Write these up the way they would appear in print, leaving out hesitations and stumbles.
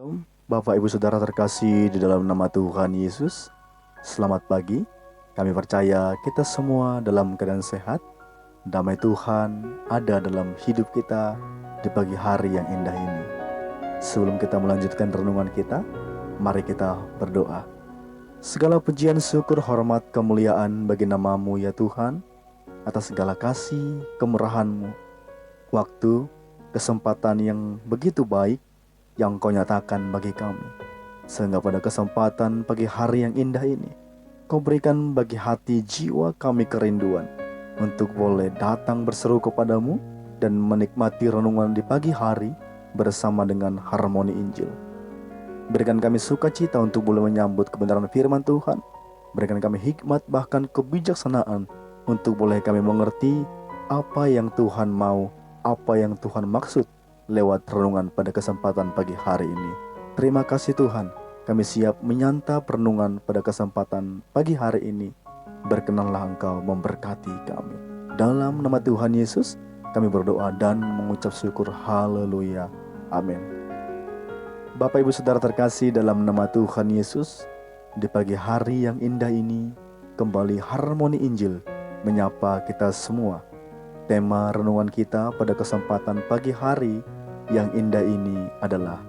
Shalom, Bapak Ibu Saudara terkasih di dalam nama Tuhan Yesus. Selamat pagi. Kami percaya kita semua dalam keadaan sehat. Damai Tuhan ada dalam hidup kita di pagi hari yang indah ini. Sebelum kita melanjutkan renungan kita, mari kita berdoa. Segala pujian, syukur, hormat, kemuliaan bagi nama-Mu ya Tuhan, atas segala kasih, kemurahan-Mu, waktu, kesempatan yang begitu baik yang Kau nyatakan bagi kami. Sehingga pada kesempatan pagi hari yang indah ini, Kau berikan bagi hati jiwa kami kerinduan untuk boleh datang berseru kepadamu dan menikmati renungan di pagi hari bersama dengan harmoni Injil. Berikan kami sukacita untuk boleh menyambut kebenaran firman Tuhan. Berikan kami hikmat bahkan kebijaksanaan untuk boleh kami mengerti apa yang Tuhan mau, apa yang Tuhan maksud lewat renungan pada kesempatan pagi hari ini. Terima kasih Tuhan, kami siap menyantap renungan pada kesempatan pagi hari ini. Berkenanlah Engkau memberkati kami. Dalam nama Tuhan Yesus, kami berdoa dan mengucap syukur. Haleluya. Amin. Bapak Ibu Saudara terkasih dalam nama Tuhan Yesus, di pagi hari yang indah ini, kembali harmoni Injil menyapa kita semua. Tema renungan kita pada kesempatan pagi hari yang indah ini adalah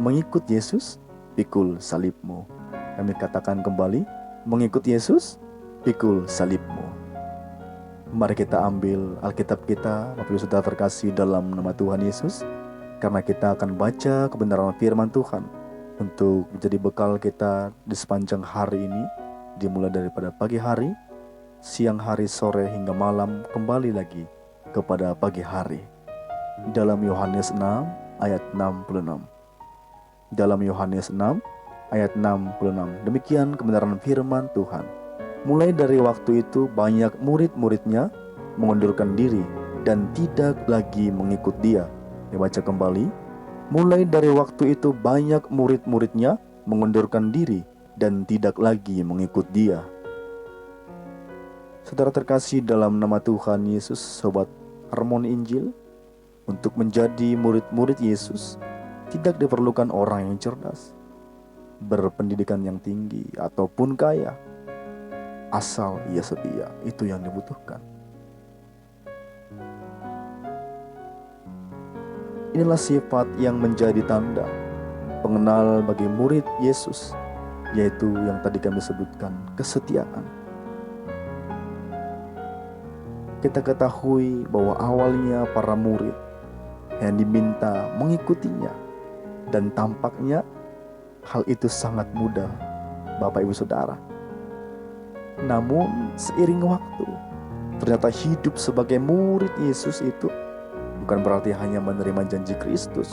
mengikut Yesus, pikul salibmu. Kami katakan kembali, mengikut Yesus, pikul salibmu. Mari kita ambil Alkitab kita, Bapak Ibu Saudara terkasih dalam nama Tuhan Yesus, karena kita akan baca kebenaran firman Tuhan untuk menjadi bekal kita di sepanjang hari ini, dimulai daripada pagi hari, siang hari, sore hingga malam, kembali lagi kepada pagi hari. Dalam Yohanes 6 ayat 66. Dalam Yohanes 6 ayat 66. Demikian kebenaran firman Tuhan. Mulai dari waktu itu banyak murid-muridnya mengundurkan diri dan tidak lagi mengikut dia. Dibaca kembali. Mulai dari waktu itu banyak murid-muridnya mengundurkan diri dan tidak lagi mengikut dia. Saudara terkasih dalam nama Tuhan Yesus, sobat Harmoni Injil, untuk menjadi murid-murid Yesus tidak diperlukan orang yang cerdas, berpendidikan yang tinggi, ataupun kaya. Asal ia setia, itu yang dibutuhkan. Inilah sifat yang menjadi tanda pengenal bagi murid Yesus, yaitu yang tadi kami sebutkan, kesetiaan. Kita ketahui bahwa awalnya para murid yang diminta mengikutinya, dan tampaknya hal itu sangat mudah, Bapak Ibu Saudara. Namun seiring waktu, ternyata hidup sebagai murid Yesus itu bukan berarti hanya menerima janji Kristus,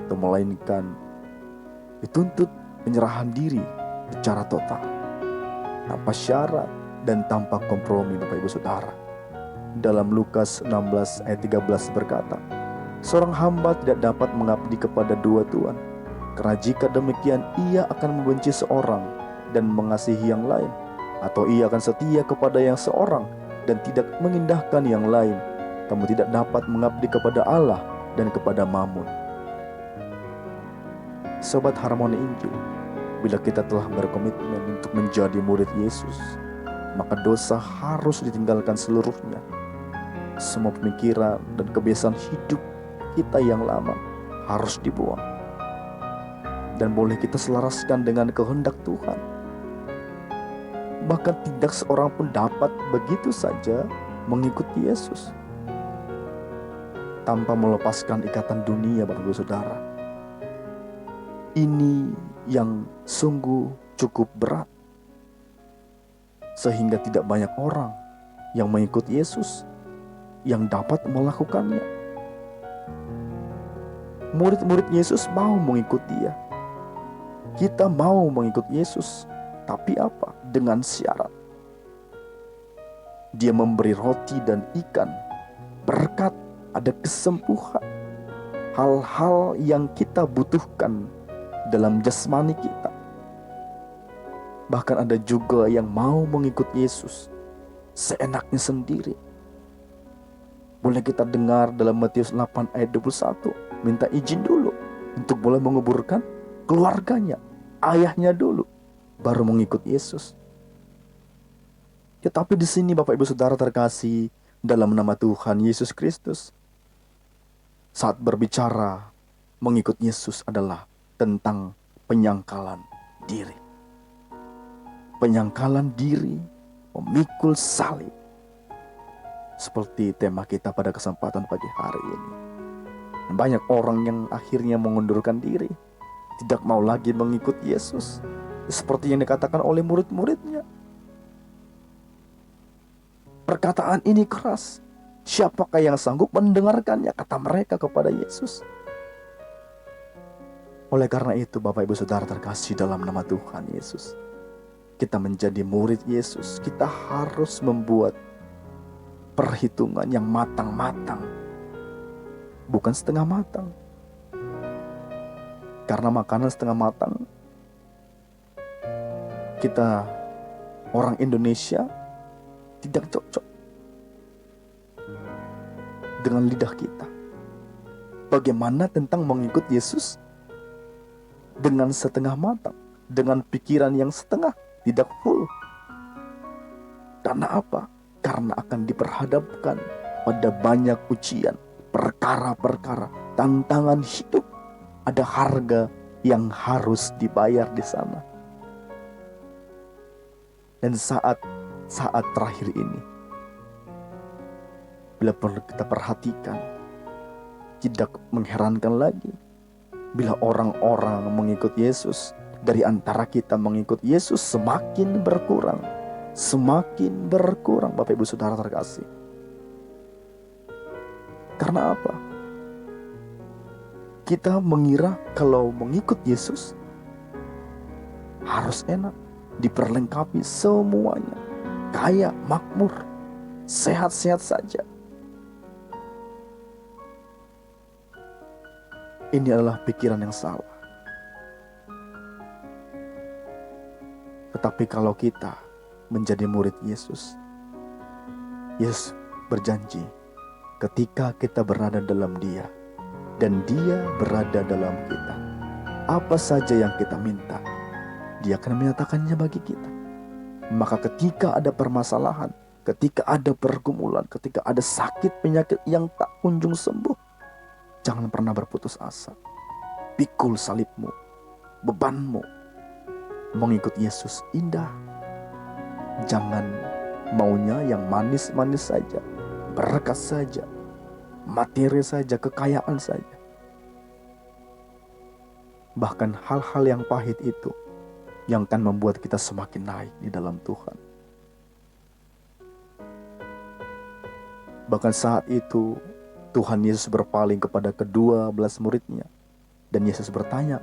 atau melainkan dituntut penyerahan diri secara total, tanpa syarat dan tanpa kompromi, Bapak Ibu Saudara. Dalam Lukas 16 ayat 13 berkata, seorang hamba tidak dapat mengabdi kepada dua tuan, karena jika demikian ia akan membenci seorang dan mengasihi yang lain, atau ia akan setia kepada yang seorang dan tidak mengindahkan yang lain. Kamu tidak dapat mengabdi kepada Allah dan kepada Mammon. Sobat Harmoni Injil, bila kita telah berkomitmen untuk menjadi murid Yesus, maka dosa harus ditinggalkan seluruhnya. Semua pemikiran dan kebiasaan hidup kita yang lama harus dibuang, dan boleh kita selaraskan dengan kehendak Tuhan. Bahkan tidak seorang pun dapat begitu saja mengikuti Yesus tanpa melepaskan ikatan dunia, Bapak Ibu Saudara. Ini yang sungguh cukup berat, sehingga tidak banyak orang yang mengikuti Yesus yang dapat melakukannya. Murid-murid Yesus mau mengikut dia. Kita mau mengikut Yesus, tapi apa? Dengan syarat. Dia memberi roti dan ikan, berkat, ada kesembuhan, hal-hal yang kita butuhkan dalam jasmani kita. Bahkan ada juga yang mau mengikut Yesus seenaknya sendiri. Boleh kita dengar dalam Matius 8 ayat 21, minta izin dulu untuk boleh menguburkan keluarganya, ayahnya dulu, baru mengikut Yesus. Tetapi di sini Bapak Ibu Saudara terkasih dalam nama Tuhan Yesus Kristus, saat berbicara mengikut Yesus adalah tentang penyangkalan diri. Penyangkalan diri, memikul salib. Seperti tema kita pada kesempatan pagi hari ini. Banyak orang yang akhirnya mengundurkan diri, tidak mau lagi mengikut Yesus, seperti yang dikatakan oleh murid-muridnya. Perkataan ini keras. Siapakah yang sanggup mendengarkannya, kata mereka kepada Yesus. Oleh karena itu Bapak Ibu Saudara terkasih dalam nama Tuhan Yesus, kita menjadi murid Yesus, kita harus membuat perhitungan yang matang-matang, bukan setengah matang. Karena makanan setengah matang, kita orang Indonesia tidak cocok dengan lidah kita. Bagaimana tentang mengikut Yesus dengan setengah matang, dengan pikiran yang setengah, tidak full. Karena apa? Karena akan diperhadapkan pada banyak ujian, perkara-perkara, tantangan hidup. Ada harga yang harus dibayar di sana. Dan saat terakhir ini, bila perlu kita perhatikan, tidak mengherankan lagi bila orang-orang mengikut Yesus, dari antara kita mengikut Yesus semakin berkurang. Semakin berkurang Bapak Ibu Saudara terkasih. Karena apa? Kita mengira kalau mengikut Yesus harus enak, diperlengkapi semuanya, kaya, makmur, sehat-sehat saja. Ini adalah pikiran yang salah. Tetapi kalau kita menjadi murid Yesus, Yesus berjanji ketika kita berada dalam Dia dan Dia berada dalam kita, apa saja yang kita minta, Dia akan menyatakannya bagi kita. Maka ketika ada permasalahan, ketika ada pergumulan, ketika ada sakit penyakit yang tak kunjung sembuh, jangan pernah berputus asa. Pikul salibmu, bebanmu. Mengikut Yesus indah. Jangan maunya yang manis-manis saja, berkat saja, materi saja, kekayaan saja. Bahkan hal-hal yang pahit itu yang akan membuat kita semakin naik di dalam Tuhan. Bahkan saat itu Tuhan Yesus berpaling kepada kedua belas muridnya, dan Yesus bertanya,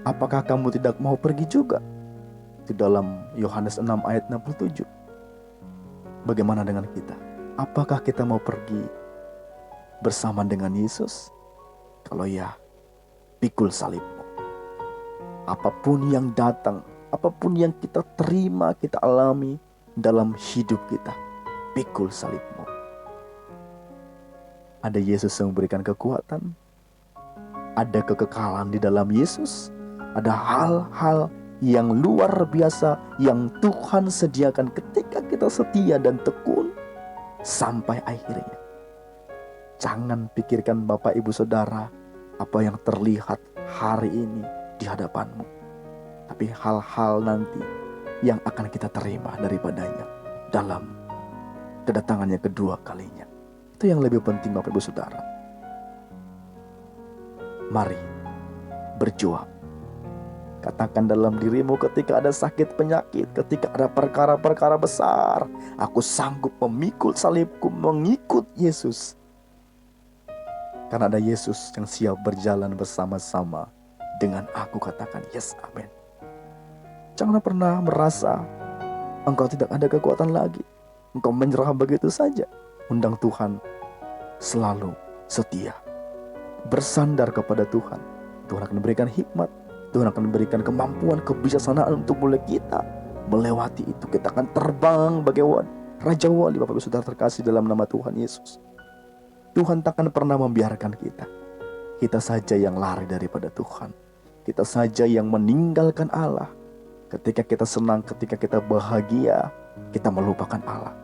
apakah kamu tidak mau pergi juga? Di dalam Yohanes 6 ayat 67. Bagaimana dengan kita? Apakah kita mau pergi bersama dengan Yesus? Kalau ya, pikul salibmu. Apapun yang datang, apapun yang kita terima, kita alami dalam hidup kita, pikul salibmu. Ada Yesus yang memberikan kekuatan, ada kekekalan di dalam Yesus, ada hal-hal yang luar biasa yang Tuhan sediakan ketika kita setia dan tekun sampai akhirnya. Jangan pikirkan Bapak Ibu Saudara apa yang terlihat hari ini di hadapanmu, tapi hal-hal nanti yang akan kita terima daripadanya dalam kedatangannya kedua kalinya. Itu yang lebih penting Bapak Ibu Saudara. Mari berjuang. Katakan dalam dirimu ketika ada sakit penyakit, ketika ada perkara-perkara besar, aku sanggup memikul salibku mengikut Yesus. Karena ada Yesus yang siap berjalan bersama-sama dengan aku. Katakan yes, amin. Jangan pernah merasa engkau tidak ada kekuatan lagi, engkau menyerah begitu saja. Undang Tuhan selalu setia. Bersandar kepada Tuhan. Tuhan akan memberikan hikmat, Tuhan akan memberikan kemampuan, kebijaksanaan untuk mulai kita melewati itu. Kita akan terbang bagai Raja Wali. Bapak Ibu Saudara terkasih dalam nama Tuhan Yesus, Tuhan takkan pernah membiarkan kita saja yang lari daripada Tuhan. kita saja yang meninggalkan Allah. Ketika kita senang, ketika kita bahagia, kita melupakan Allah.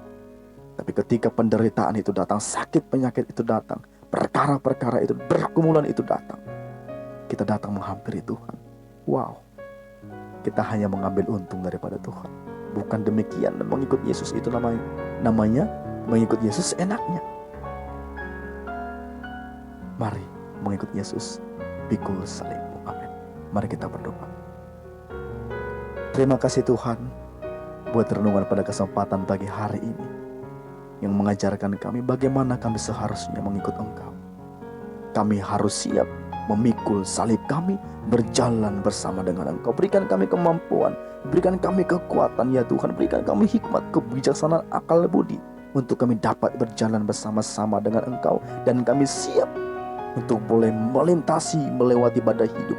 Tapi ketika penderitaan itu datang, sakit penyakit itu datang, perkara-perkara itu, pergumulan itu datang, kita datang menghampiri Tuhan. Wow, kita hanya mengambil untung daripada Tuhan. Bukan demikian, mengikut Yesus itu namanya mengikut Yesus enaknya. Mari mengikut Yesus, pikul salibmu. Amin. Mari kita berdoa. Terima kasih Tuhan buat renungan pada kesempatan pagi hari ini yang mengajarkan kami bagaimana kami seharusnya mengikut Engkau. Kami harus siap memikul salib kami, berjalan bersama dengan Engkau. Berikan kami kemampuan, berikan kami kekuatan ya Tuhan, berikan kami hikmat, kebijaksanaan, akal budi untuk kami dapat berjalan bersama-sama dengan Engkau. Dan kami siap untuk boleh melintasi, melewati badai hidup.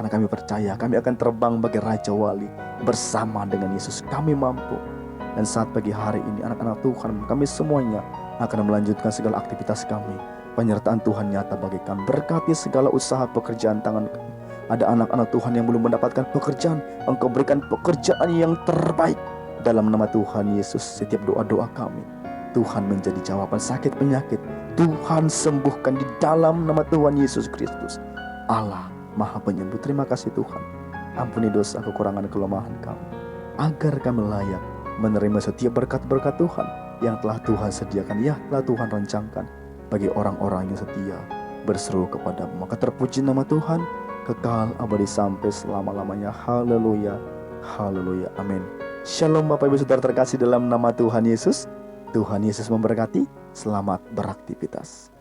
Karena kami percaya kami akan terbang bagai Raja Wali bersama dengan Yesus. Kami mampu. Dan saat pagi hari ini anak-anak Tuhan, kami semuanya akan melanjutkan segala aktivitas kami. Penyertaan Tuhan nyata bagi kami. Berkati segala usaha pekerjaan tangan kami. Ada anak-anak Tuhan yang belum mendapatkan pekerjaan, Engkau berikan pekerjaan yang terbaik. Dalam nama Tuhan Yesus, setiap doa-doa kami, Tuhan menjadi jawaban sakit penyakit. Tuhan sembuhkan di dalam nama Tuhan Yesus Kristus. Allah Maha Penyembuh. Terima kasih Tuhan. Ampuni dosa, kekurangan, kelemahan kami, agar kami layak menerima setiap berkat-berkat Tuhan yang telah Tuhan sediakan, ya telah Tuhan rancangkan bagi orang-orang yang setia berseru kepadamu. Maka terpuji nama Tuhan, kekal abadi sampai selama-lamanya. Haleluya, haleluya, amin. Shalom Bapak Ibu Saudara terkasih dalam nama Tuhan Yesus. Tuhan Yesus memberkati. Selamat beraktivitas.